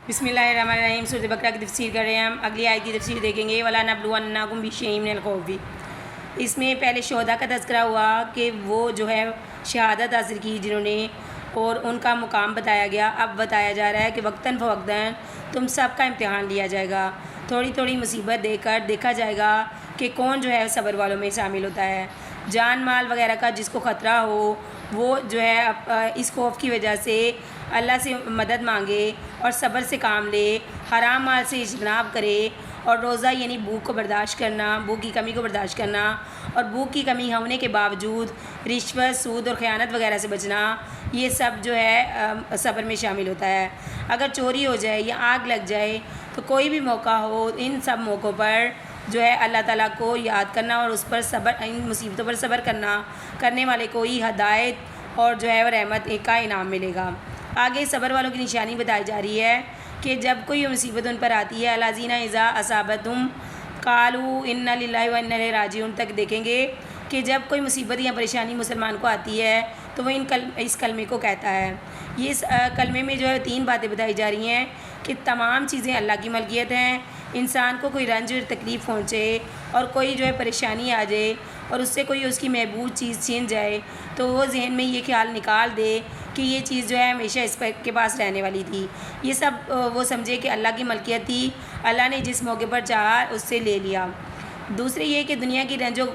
بسم اللہ الرحمن الرحیم۔ سورۃ بقرہ کی تفسیر کر رہے ہیں ہم۔ اگلی آیت کی تفسیر دیکھیں گے۔ وَلَنَبْلُوَنَّكُمْ بِشَيْءٍ مِّنَ الْخَوْفِ۔ اس میں پہلے شہداء کا تذکرہ ہوا کہ وہ جو ہے شہادت حاصل کی جنہوں نے، اور ان کا مقام بتایا گیا۔ اب بتایا جا رہا ہے کہ وقتاً فوقتاً تم سب کا امتحان لیا جائے گا، تھوڑی تھوڑی مصیبت دے کر دیکھا جائے گا کہ کون جو ہے صبر والوں میں شامل ہوتا ہے۔ جان مال وغیرہ کا جس کو خطرہ ہو وہ جو ہے اس خوف کی وجہ سے اللہ سے مدد مانگے اور صبر سے کام لے، حرام مال سے اجتناب کرے، اور روزہ یعنی بھوک کو برداشت کرنا، بھوک کی کمی کو برداشت کرنا، اور بھوک کی کمی ہونے کے باوجود رشوت، سود اور خیانت وغیرہ سے بچنا، یہ سب جو ہے صبر میں شامل ہوتا ہے۔ اگر چوری ہو جائے یا آگ لگ جائے تو کوئی بھی موقع ہو، ان سب موقعوں پر جو ہے اللہ تعالیٰ کو یاد کرنا اور اس پر صبر، ان مصیبتوں پر صبر کرنے والے کو ہی ہدایت اور جو ہے وہ رحمت کا انعام ملے گا۔ آگے صبر والوں کی نشانی بتائی جا رہی ہے کہ جب کوئی مصیبت ان پر آتی ہے، الذین اذا اصابتہم قالوا انا للہ وانا الیہ راجعون تک دیکھیں گے کہ جب کوئی مصیبت یا پریشانی مسلمان کو آتی ہے تو وہ اس کلمے کو کہتا ہے۔ یہ اس کلمے میں جو ہے 3 باتیں بتائی جا رہی ہیں کہ تمام چیزیں اللہ کی ملکیت ہیں۔ انسان کو کوئی رنج اور تکلیف پہنچے اور کوئی جو ہے پریشانی آ جائے اور اس سے کوئی اس کی محبوب چیز چھین جائے تو وہ ذہن میں یہ خیال نکال دے کہ یہ چیز جو ہے ہمیشہ اس کے پاس رہنے والی تھی۔ یہ سب وہ سمجھے کہ اللہ کی ملکیت تھی، اللہ نے جس موقع پر چاہا اس سے لے لیا۔ دوسرے یہ کہ دنیا کی رنج و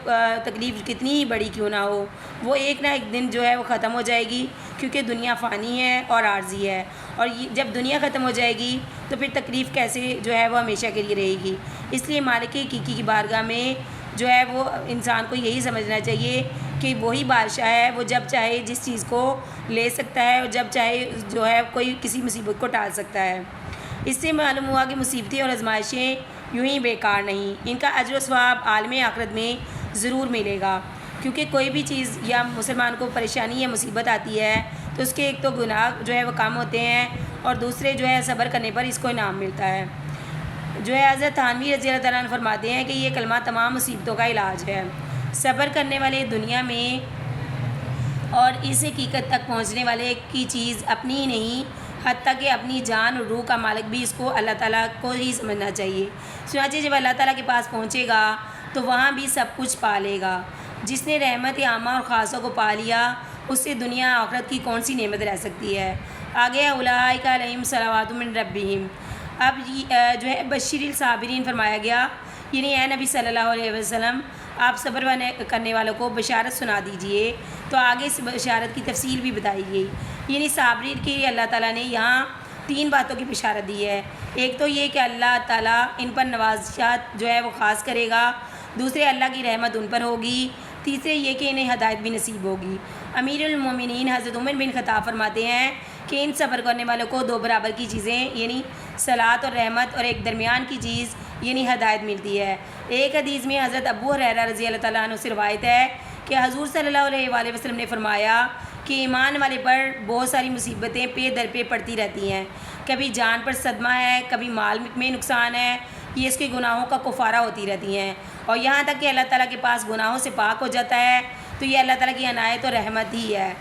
تکلیف کتنی ہی بڑی کیوں نہ ہو، وہ ایک نہ ایک دن جو ہے وہ ختم ہو جائے گی، کیونکہ دنیا فانی ہے اور عارضی ہے، اور جب دنیا ختم ہو جائے گی تو پھر تکلیف کیسے جو ہے وہ ہمیشہ کے لیے رہے گی۔ اس لیے مالک حقیقی کی بارگاہ میں جو ہے وہ انسان کو یہی سمجھنا چاہیے کہ وہی بادشاہ ہے، وہ جب چاہے جس چیز کو لے سکتا ہے اور جب چاہے جو ہے کوئی کسی مصیبت کو ٹال سکتا ہے۔ اس سے معلوم ہوا کہ مصیبتیں اور آزمائشیں یوں ہی بیکار نہیں، ان کا اجر و ثواب عالم آخرت میں ضرور ملے گا، کیونکہ کوئی بھی چیز یا مسلمان کو پریشانی یا مصیبت آتی ہے تو اس کے ایک تو گناہ جو ہے وہ کم ہوتے ہیں اور دوسرے جو ہے صبر کرنے پر اس کو انعام ملتا ہے۔ جو ہے حضرت تھانوی رضی اللہ تعالیٰ عنہ فرماتے ہیں کہ یہ کلمہ تمام مصیبتوں کا علاج ہے۔ صبر کرنے والے دنیا میں اور اس حقیقت تک پہنچنے والے کی چیز اپنی ہی نہیں، حتیٰ کہ اپنی جان اور روح کا مالک بھی اس کو اللہ تعالیٰ کو ہی سمجھنا چاہیے۔ چنانچہ جب اللہ تعالیٰ کے پاس پہنچے گا تو وہاں بھی سب کچھ پا لے گا۔ جس نے رحمت عامہ اور خاصوں کو پا لیا اس سے دنیا آخرت کی کون سی نعمت رہ سکتی ہے۔ آگے اولئک علیہم صلوات من ربہم، اب جو ہے بشیر الصابرین فرمایا گیا، یعنی اے نبی صلی اللہ علیہ وسلم آپ صبر کرنے والوں کو بشارت سنا دیجئے۔ تو آگے اس بشارت کی تفصیل بھی بتائی گئی، یعنی صابرین کے لیے اللہ تعالیٰ نے یہاں 3 باتوں کی بشارت دی ہے۔ ایک تو یہ کہ اللہ تعالیٰ ان پر نوازشات جو ہے وہ خاص کرے گا، دوسرے اللہ کی رحمت ان پر ہوگی، تیسرے یہ کہ انہیں ہدایت بھی نصیب ہوگی۔ امیر المومنین حضرت عمر بن خطاب فرماتے ہیں کہ ان صبر کرنے والوں کو 2 برابر کی چیزیں یعنی صلاۃ اور رحمت اور ایک درمیان کی چیز یعنی ہدایت ملتی ہے۔ ایک حدیث میں حضرت ابو ہریرہ رضی اللہ تعالیٰ عنہ سے روایت ہے کہ حضور صلی اللہ علیہ وآلہ وسلم نے فرمایا کہ ایمان والے پر بہت ساری مصیبتیں پے در پے پڑتی رہتی ہیں، کبھی جان پر صدمہ ہے، کبھی مال میں نقصان ہے، یہ اس کے گناہوں کا کفارہ ہوتی رہتی ہیں، اور یہاں تک کہ اللہ تعالیٰ کے پاس گناہوں سے پاک ہو جاتا ہے تو یہ اللہ تعالیٰ کی عنایت اور رحمت ہی ہے۔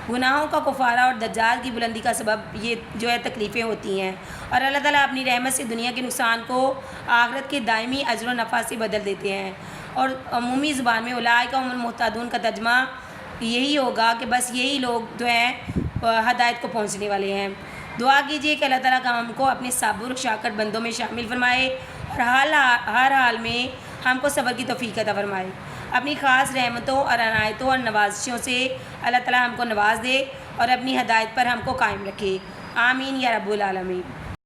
گناہوں کا کفارہ اور دجال کی بلندی کا سبب یہ جو ہے تکلیفیں ہوتی ہیں، اور اللہ تعالیٰ اپنی رحمت سے دنیا کے نقصان کو آخرت کے دائمی اجر و نفع سے بدل دیتے ہیں۔ اور عمومی زبان میں اولئک هم المہتدون کا ترجمہ یہی ہوگا کہ بس یہی لوگ جو ہیں ہدایت کو پہنچنے والے ہیں۔ دعا کیجیے کہ اللہ تعالیٰ کا ہم کو اپنے صابر و شاکر بندوں میں شامل فرمائے اور ہر حال میں ہم کو صبر کی توفیق عطا فرمائے۔ اپنی خاص رحمتوں اور عنایتوں اور نوازشوں سے اللہ تعالیٰ ہم کو نواز دے اور اپنی ہدایت پر ہم کو قائم رکھے۔ آمین یا رب العالمین۔